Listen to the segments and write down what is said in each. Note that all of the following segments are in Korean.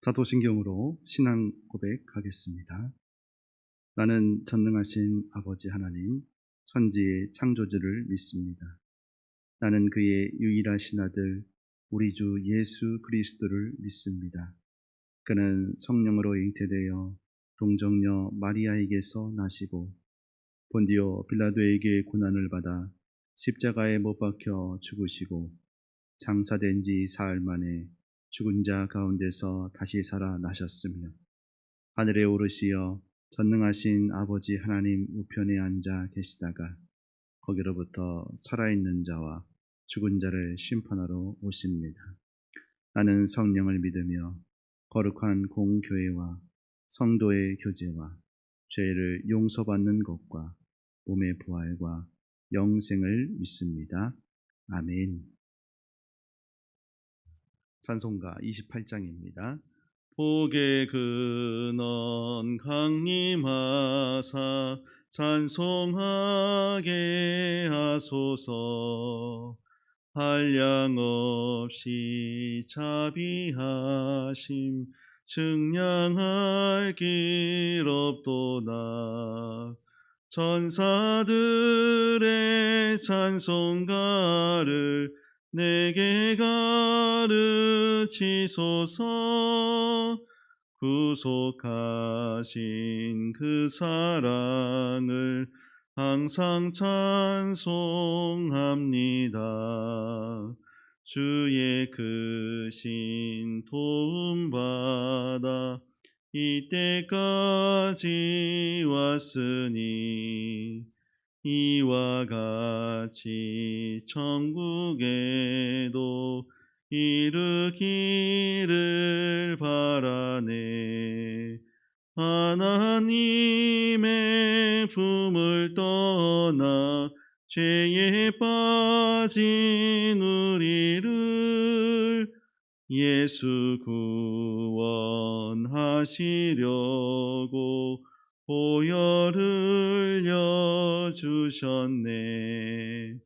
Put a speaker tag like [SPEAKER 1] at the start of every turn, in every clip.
[SPEAKER 1] 사도신경으로 신앙 고백하겠습니다. 나는 전능하신 아버지 하나님, 천지의 창조주를 믿습니다. 나는 그의 유일하신 아들, 우리 주 예수 그리스도를 믿습니다. 그는 성령으로 잉태되어 동정녀 마리아에게서 나시고 본디오 빌라도에게 고난을 받아 십자가에 못 박혀 죽으시고 장사된 지 사흘 만에 죽은 자 가운데서 다시 살아나셨으며 하늘에 오르시어 전능하신 아버지 하나님 우편에 앉아 계시다가 거기로부터 살아있는 자와 죽은 자를 심판하러 오십니다. 나는 성령을 믿으며 거룩한 공교회와 성도의 교제와 죄를 용서받는 것과 몸의 부활과 영생을 믿습니다. 아멘. 찬송가 28장입니다. 복의 근원 강림하사 찬송하게 하소서. 한량없이 자비하심 증량할 길 없도다. 천사들의 찬송가를 내게 가르치소서. 구속하신 그 사랑을 항상 찬송합니다. 주의 크신 도움받아 이때까지 왔으니 이와 같이 천국에도 이르기를 바라네. 하나님의 품을 떠나 죄에 빠진 우리를 예수 구원하시려고 보혈을 흘려주셨네.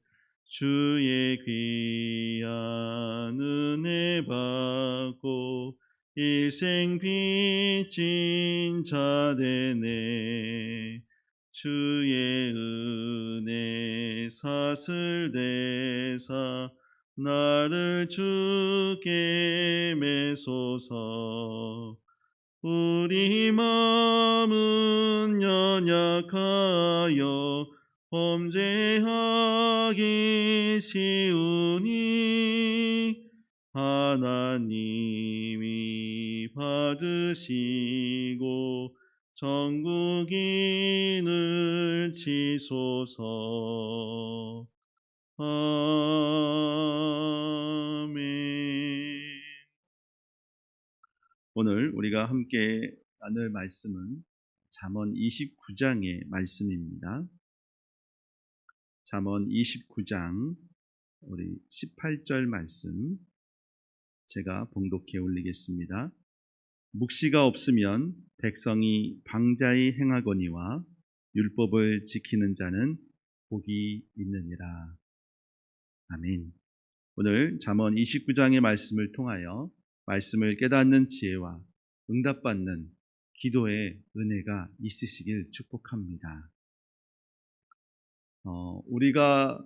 [SPEAKER 1] 주의 귀한 은혜 받고 일생 빚진 자 되네. 주의 은혜 사슬 대사 나를 주께 매소서. 우리 마음은 연약하여 범죄하기 쉬우니 하나님이 받으시고 전국인을 치소서. 아멘. 오늘 우리가 함께 나눌 말씀은 잠언 29장의 말씀입니다. 잠언 29장 우리 18절 말씀 제가 봉독해 올리겠습니다. 묵시가 없으면 백성이 방자히 행하거니와 율법을 지키는 자는 복이 있느니라. 아멘. 오늘 잠언 29장의 말씀을 통하여 말씀을 깨닫는 지혜와 응답받는 기도의 은혜가 있으시길 축복합니다. 우리가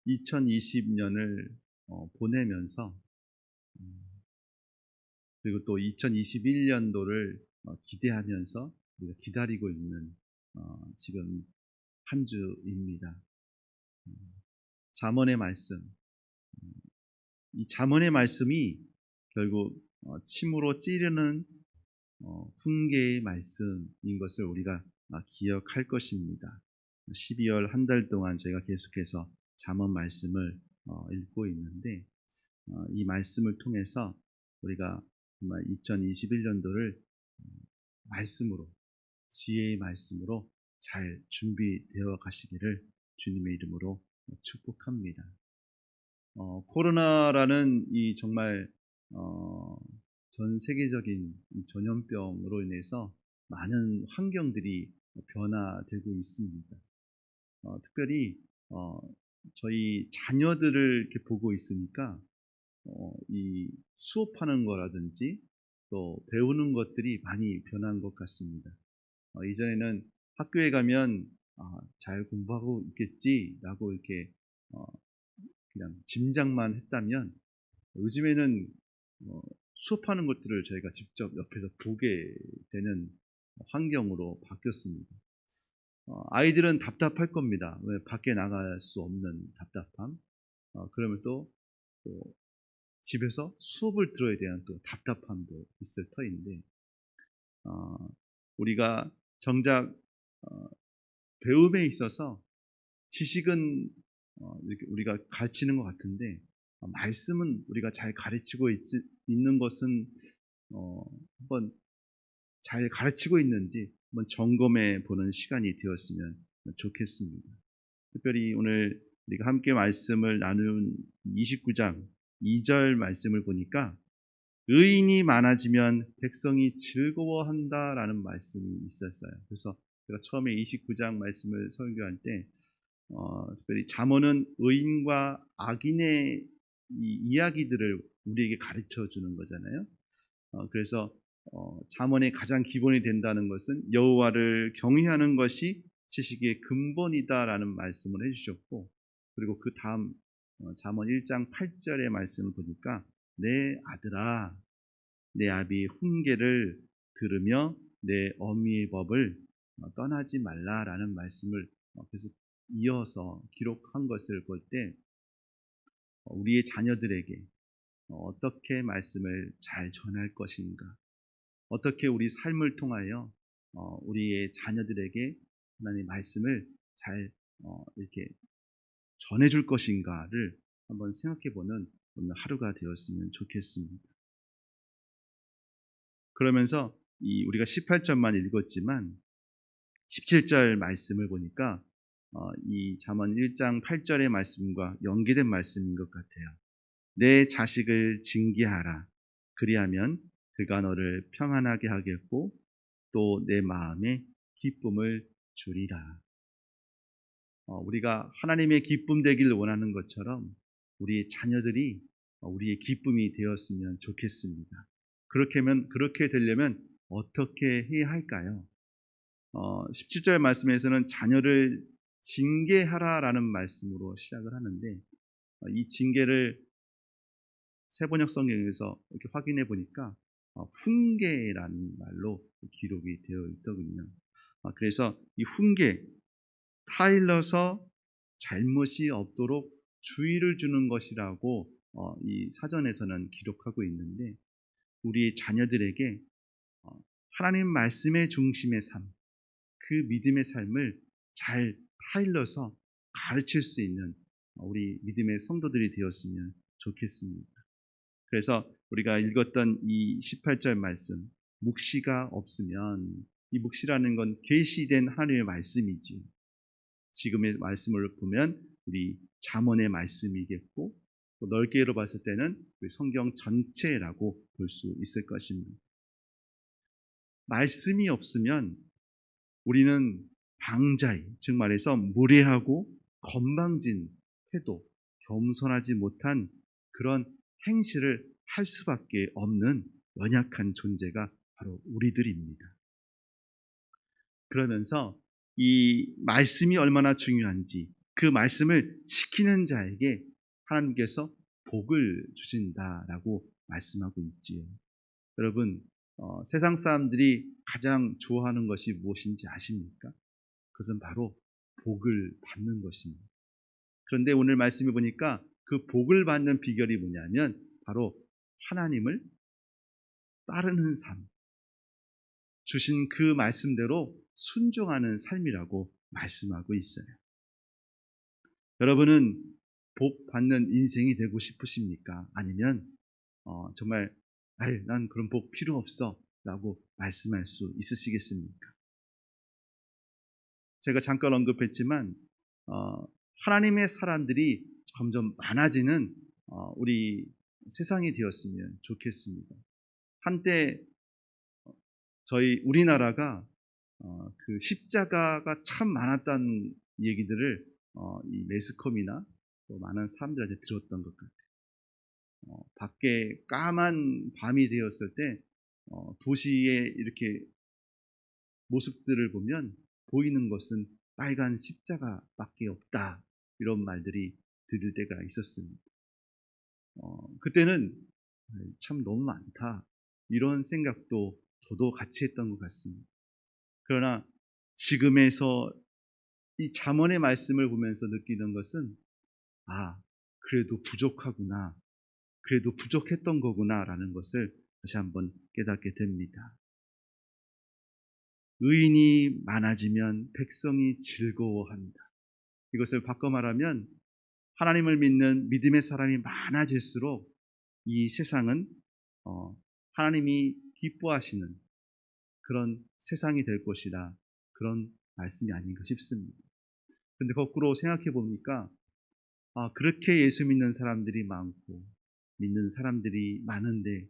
[SPEAKER 1] 2020년을 보내면서 그리고 또 2021년도를 기대하면서 우리가 기다리고 있는 지금 한 주입니다. 잠언의 말씀, 이 잠언의 말씀이 결국 침으로 찌르는 훈계의 말씀인 것을 우리가 기억할 것입니다. 12월 한 달 동안 저희가 계속해서 잠언 말씀을 읽고 있는데 이 말씀을 통해서 우리가 정말 2021년도를 말씀으로, 지혜의 말씀으로 잘 준비되어 가시기를 주님의 이름으로 축복합니다. 코로나라는 이 정말 전 세계적인 이 전염병으로 인해서 많은 환경들이 변화되고 있습니다. 특별히 저희 자녀들을 이렇게 보고 있으니까 이 수업하는 거라든지 또 배우는 것들이 많이 변한 것 같습니다. 이전에는 학교에 가면 '잘 공부하고 있겠지.'라고 이렇게 어 그냥 짐작만 했다면, 요즘에는 어 수업하는 것들을 저희가 직접 옆에서 보게 되는 환경으로 바뀌었습니다. 아이들은 답답할 겁니다. 왜 밖에 나갈 수 없는 답답함. 그러면 또 집에서 수업을 들어야 되는 또 답답함도 있을 터인데, 어 우리가 정작 어 배움에 있어서 지식은 이렇게 우리가 가르치는 것 같은데, 말씀은 우리가 잘 가르치고 있는 것은 한번 잘 가르치고 있는지 한번 점검해 보는 시간이 되었으면 좋겠습니다. 특별히 오늘 우리가 함께 말씀을 나눈 29장 2절 말씀을 보니까 의인이 많아지면 백성이 즐거워한다라는 말씀이 있었어요. 그래서 제가 처음에 29장 말씀을 설교할 때 특별히 잠언은 의인과 악인의 이 이야기들을 우리에게 가르쳐 주는 거잖아요. 그래서 잠언의 가장 기본이 된다는 것은 여호와를 경외하는 것이 지식의 근본이다라는 말씀을 해 주셨고, 그리고 그다음 잠언 1장 8절의 말씀을 보니까 "내 아들아 내 아비 훈계를 들으며 내 어미의 법을 떠나지 말라."라는 말씀을 계속 이어서 기록한 것을 볼 때, 우리의 자녀들에게 어떻게 말씀을 잘 전할 것인가, 어떻게 우리 삶을 통하여 우리의 자녀들에게 하나님의 말씀을 잘 이렇게 전해 줄 것인가를 한번 생각해 보는 오늘 하루가 되었으면 좋겠습니다. 그러면서 이 우리가 18절만 읽었지만 17절 말씀을 보니까 이 잠언 1장 8절의 말씀과 연계된 말씀인 것 같아요. "내 자식을 징계하라. 그리하면 그가 너를 평안하게 하겠고 또 내 마음에 기쁨을 주리라." 우리가 하나님의 기쁨 되기를 원하는 것처럼 우리 자녀들이 우리의 기쁨이 되었으면 좋겠습니다. 그렇게 되려면 어떻게 해야 할까요? 17절 말씀에서는 자녀를 징계하라라는 말씀으로 시작을 하는데, 이 징계를 세번역 성경에서 이렇게 확인해 보니까 훈계라는 말로 기록이 되어 있더군요. 그래서 이 훈계, 타일러서 잘못이 없도록 주의를 주는 것이라고 이 사전에서는 기록하고 있는데, 우리 자녀들에게 하나님 말씀의 중심의 삶, 그 믿음의 삶을 잘 타일러서 가르칠 수 있는 우리 믿음의 성도들이 되었으면 좋겠습니다. 그래서 우리가 읽었던 이 18절 말씀, 묵시가 없으면, 이 묵시라는 건 계시된 하나님의 말씀이지, 지금의 말씀을 보면 우리 잠언의 말씀이겠고, 또 넓게로 봤을 때는 우리 성경 전체라고 볼 수 있을 것입니다. 말씀이 없으면 우리는 방자히, 즉 말해서 무례하고 건방진 태도, 겸손하지 못한 그런 행실을 할 수밖에 없는 연약한 존재가 바로 우리들입니다. 그러면서 이 말씀이 얼마나 중요한지, 그 말씀을 지키는 자에게 하나님께서 복을 주신다라고 말씀하고 있지요. 여러분, 세상 사람들이 가장 좋아하는 것이 무엇인지 아십니까? 그것은 바로 복을 받는 것입니다. 그런데 오늘 말씀해 보니까 그 복을 받는 비결이 뭐냐면 바로 하나님을 따르는 삶, 주신 그 말씀대로 순종하는 삶이라고 말씀하고 있어요. 여러분은 복 받는 인생이 되고 싶으십니까? 아니면 정말 난 그런 복 필요 없어 라고 말씀할 수 있으시겠습니까? 제가 잠깐 언급했지만 하나님의 사람들이 점점 많아지는 우리 세상이 되었으면 좋겠습니다. 한때 저희 우리나라가 그 십자가가 참 많았다는 얘기들을 이 매스컴이나 또 많은 사람들한테 들었던 것 같아요. 밖에 까만 밤이 되었을 때 도시의 이렇게 모습들을 보면 보이는 것은 빨간 십자가밖에 없다. 이런 말들이 들을 때가 있었습니다. 그때는 참 너무 많다. 이런 생각도 저도 같이 했던 것 같습니다. 그러나 지금에서 이 잠언의 말씀을 보면서 느끼는 것은 그래도 부족하구나. 그래도 부족했던 거구나라는 것을 다시 한번 깨닫게 됩니다. 의인이 많아지면 백성이 즐거워합니다. 이것을 바꿔 말하면 하나님을 믿는 믿음의 사람이 많아질수록 이 세상은 하나님이 기뻐하시는 그런 세상이 될 것이라, 그런 말씀이 아닌가 싶습니다. 그런데 거꾸로 생각해 보니까 그렇게 예수 믿는 사람들이 많고 믿는 사람들이 많은데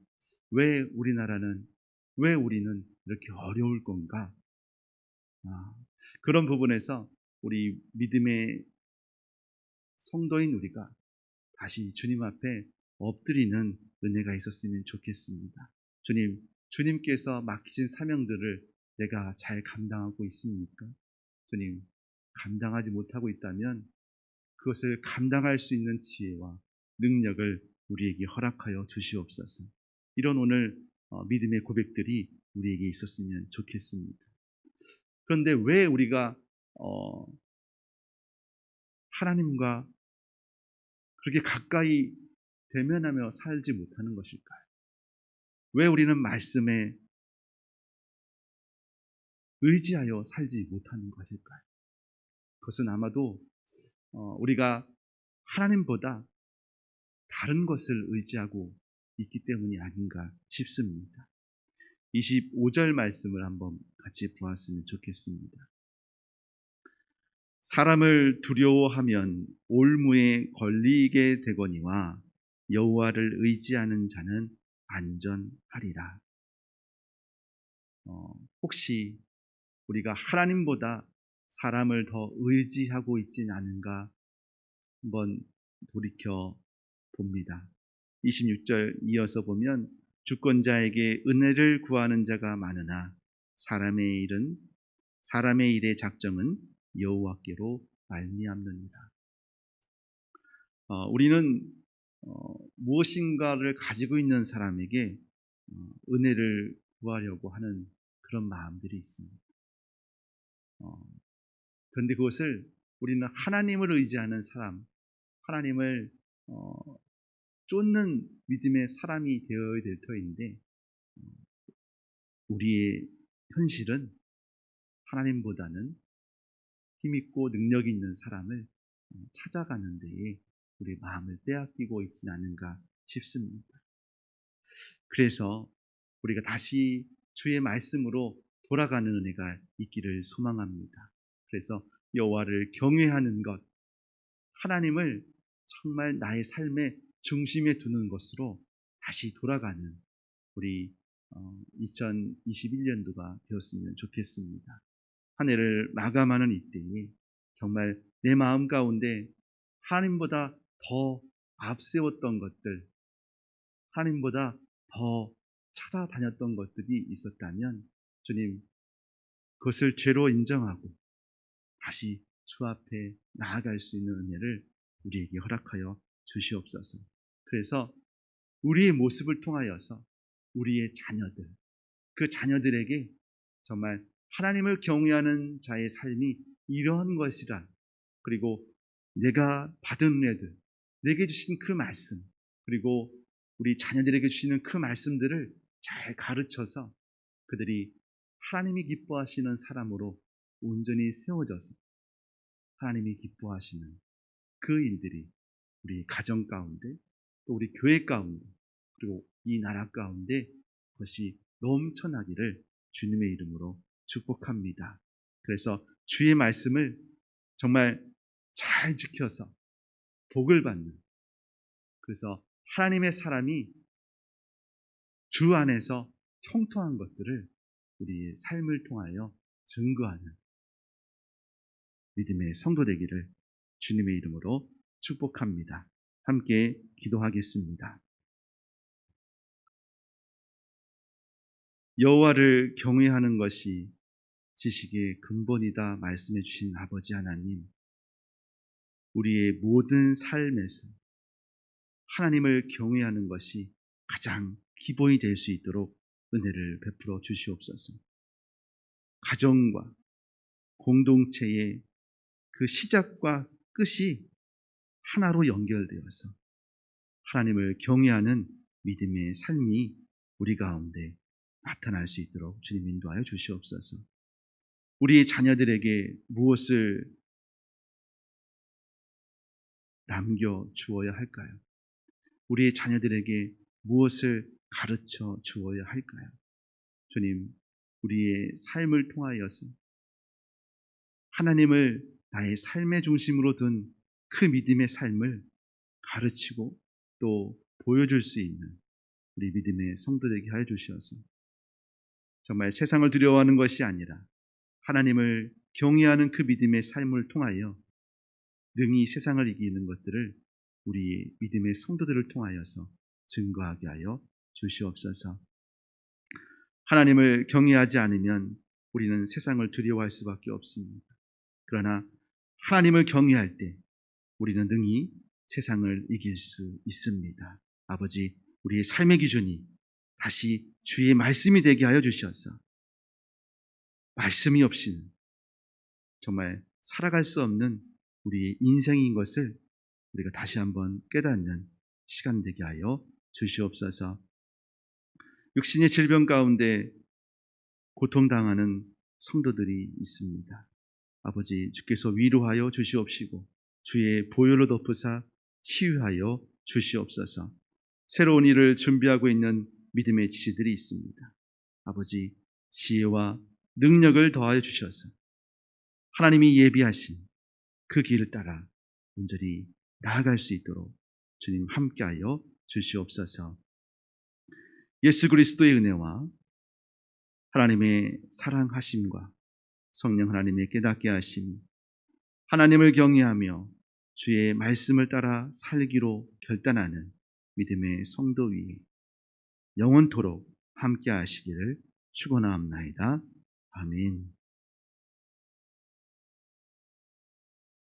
[SPEAKER 1] 왜 왜 우리는 이렇게 어려울 건가? 그런 부분에서 우리 믿음의 성도인 우리가 다시 주님 앞에 엎드리는 은혜가 있었으면 좋겠습니다. 주님께서 맡기신 사명들을 내가 잘 감당하고 있습니까? 주님, 감당하지 못하고 있다면 그것을 감당할 수 있는 지혜와 능력을 우리에게 허락하여 주시옵소서. 이런 오늘 믿음의 고백들이 우리에게 있었으면 좋겠습니다. 그런데 왜 우리가 하나님과 그렇게 가까이 대면하며 살지 못하는 것일까요? 왜 우리는 말씀에 의지하여 살지 못하는 것일까요? 그것은 아마도 우리가 하나님보다 다른 것을 의지하고 있기 때문이 아닌가 싶습니다. 25절 말씀을 한번 같이 보았으면 좋겠습니다. 사람을 두려워하면 올무에 걸리게 되거니와 여호와를 의지하는 자는 안전하리라. 혹시 우리가 하나님보다 사람을 더 의지하고 있진 않은가 한번 돌이켜 봅니다. 26절 이어서 보면 주권자에게 은혜를 구하는 자가 많으나 사람의 일의 작정은 여호와께로 말미암느니라. 우리는 무엇인가를 가지고 있는 사람에게 은혜를 구하려고 하는 그런 마음들이 있습니다. 그런데 그것을 우리는 하나님을 의지하는 사람, 하나님을 쫓는 믿음의 사람이 되어야 될 터인데, 우리의 현실은 하나님보다는 힘있고 능력 있는 사람을 찾아가는 데에 우리 마음을 빼앗기고 있지는 않은가 싶습니다. 그래서 우리가 다시 주의 말씀으로 돌아가는 은혜가 있기를 소망합니다. 그래서 여호와를 경외하는 것, 하나님을 정말 나의 삶의 중심에 두는 것으로 다시 돌아가는 우리 2021년도가 되었으면 좋겠습니다. 한 해를 마감하는 이때에 정말 내 마음 가운데 하나님보다 더 앞세웠던 것들, 하나님보다 더 찾아다녔던 것들이 있었다면 주님, 그것을 죄로 인정하고 다시 주 앞에 나아갈 수 있는 은혜를 우리에게 허락하여 주시옵소서. 그래서 우리의 모습을 통하여서 우리의 자녀들, 그 자녀들에게 정말 하나님을 경외하는 자의 삶이 이러한 것이라, 그리고 내가 받은 은혜들, 내게 주신 그 말씀, 그리고 우리 자녀들에게 주시는 그 말씀들을 잘 가르쳐서 그들이 하나님이 기뻐하시는 사람으로 온전히 세워져서 하나님이 기뻐하시는 그 일들이 우리 가정 가운데, 또 우리 교회 가운데, 그리고 이 나라 가운데 그것이 넘쳐나기를 주님의 이름으로 축복합니다. 그래서 주의 말씀을 정말 잘 지켜서 복을 받는, 그래서 하나님의 사람이 주 안에서 형통한 것들을 우리의 삶을 통하여 증거하는 믿음의 성도 되기를 주님의 이름으로 축복합니다. 함께 기도하겠습니다. 여호와를 경외하는 것이 지식의 근본이다 말씀해 주신 아버지 하나님, 우리의 모든 삶에서 하나님을 경외하는 것이 가장 기본이 될 수 있도록 은혜를 베풀어 주시옵소서. 가정과 공동체의 그 시작과 끝이 하나로 연결되어서 하나님을 경외하는 믿음의 삶이 우리 가운데 나타날 수 있도록 주님 인도하여 주시옵소서. 우리 자녀들에게 무엇을 남겨 주어야 할까요? 우리 자녀들에게 무엇을 가르쳐 주어야 할까요? 주님, 우리의 삶을 통하여서 하나님을 나의 삶의 중심으로 둔 그 믿음의 삶을 가르치고 또 보여줄 수 있는 우리 믿음의 성도되게 하여 주시어서 정말 세상을 두려워하는 것이 아니라 하나님을 경외하는 그 믿음의 삶을 통하여 능히 세상을 이기는 것들을 우리 믿음의 성도들을 통하여서 증거하게 하여 주시옵소서. 하나님을 경외하지 않으면 우리는 세상을 두려워할 수밖에 없습니다. 그러나 하나님을 경외할 때 우리는 능히 세상을 이길 수 있습니다. 아버지, 우리의 삶의 기준이 다시 주의 말씀이 되게 하여 주셔서 말씀이 없이는 정말 살아갈 수 없는 우리의 인생인 것을 우리가 다시 한번 깨닫는 시간 되게 하여 주시옵소서. 육신의 질병 가운데 고통당하는 성도들이 있습니다. 아버지, 주께서 위로하여 주시옵시고 주의 보혈로 덮으사 치유하여 주시옵소서. 새로운 일을 준비하고 있는 믿음의 지체들이 있습니다. 아버지, 지혜와 능력을 더하여 주셔서 하나님이 예비하신 그 길을 따라 온전히 나아갈 수 있도록 주님 함께하여 주시옵소서. 예수 그리스도의 은혜와 하나님의 사랑하심과 성령 하나님의 깨닫게 하심, 하나님을 경외하며 주의 말씀을 따라 살기로 결단하는 믿음의 성도 위에 영원토록 함께 하시기를 축원하옵나이다. 아멘.